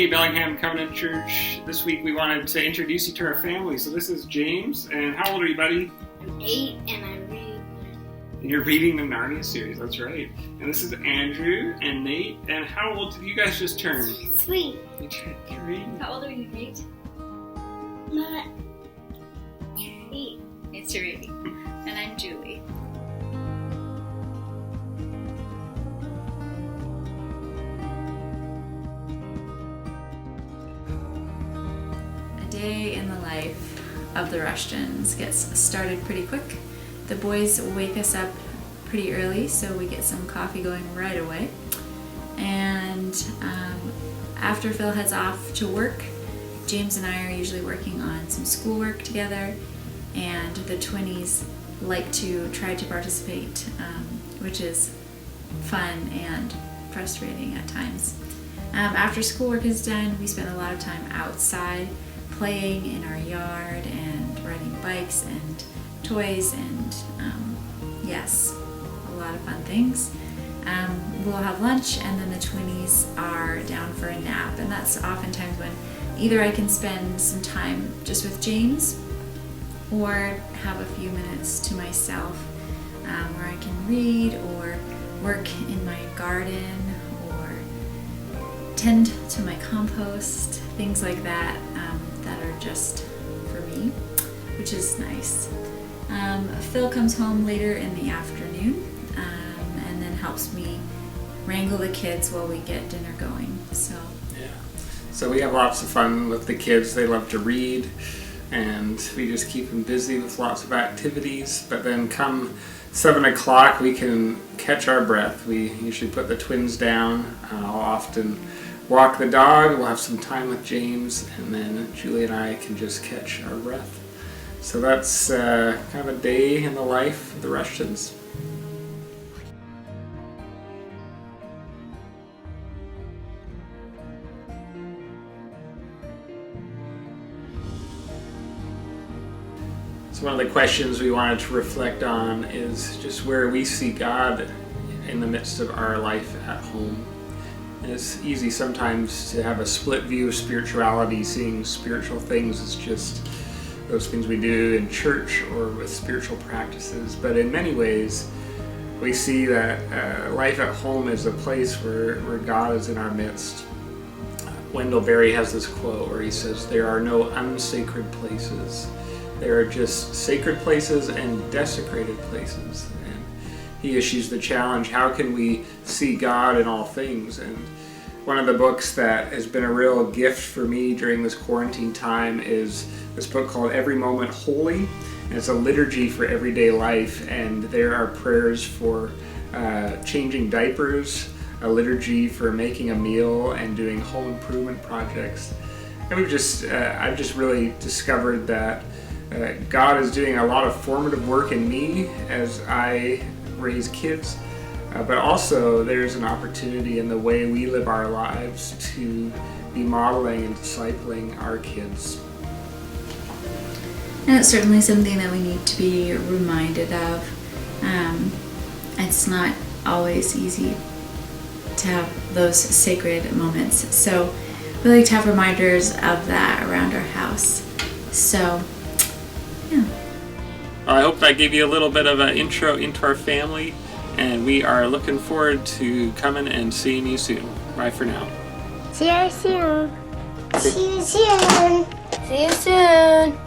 Hey, Bellingham Covenant Church. This week we wanted to introduce you to our family. So this is James, and how old are you, buddy? I'm 8, and I'm reading. You're reading the Narnia series, that's right. And this is Andrew and Nate. And how old did you guys just turn? 3. You turned 3. How old are you, Nate? Not 8. It's 3. And I'm Julie. A day in the life of the Rushtons gets started pretty quick. The boys wake us up pretty early, so we get some coffee going right away. And after Phil heads off to work, James and I are usually working on some schoolwork together, and the twinnies like to try to participate, which is fun and frustrating at times. After schoolwork is done, we spend a lot of time outside playing in our yard and riding bikes and toys and yes, a lot of fun things. We'll have lunch, and then the twinnies are down for a nap, and that's oftentimes when either I can spend some time just with James or have a few minutes to myself where I can read or work in my garden or tend to my compost, things like that that are just for me, which is nice. Phil comes home later in the afternoon and then helps me wrangle the kids while we get dinner going. So we have lots of fun with the kids. They love to read, and we just keep them busy with lots of activities. But then come 7 o'clock, we can catch our breath. We usually put the twins down. I'll often walk the dog. We'll have some time with James, and then Julie and I can just catch our breath. So that's kind of a day in the life of the Rushtons. So one of the questions we wanted to reflect on is just where we see God in the midst of our life at home. And it's easy sometimes to have a split view of spirituality, seeing spiritual things as just those things we do in church or with spiritual practices. But in many ways, we see that life at home is a place where God is in our midst. Wendell Berry has this quote where he says, "There are no unsacred places. There are just sacred places and desecrated places." And he issues the challenge, how can we see God in all things? And one of the books that has been a real gift for me during this quarantine time is this book called Every Moment Holy. And it's a liturgy for everyday life, and there are prayers for changing diapers, a liturgy for making a meal and doing home improvement projects. And I've just really discovered that God is doing a lot of formative work in me as I raise kids, but also there's an opportunity in the way we live our lives to be modeling and discipling our kids. And it's certainly something that we need to be reminded of. It's not always easy to have those sacred moments, so we like to have reminders of that around our house. So yeah. I hope that gave you a little bit of an intro into our family, and we are looking forward to coming and seeing you soon. Bye for now. See you soon. See you soon. See you soon.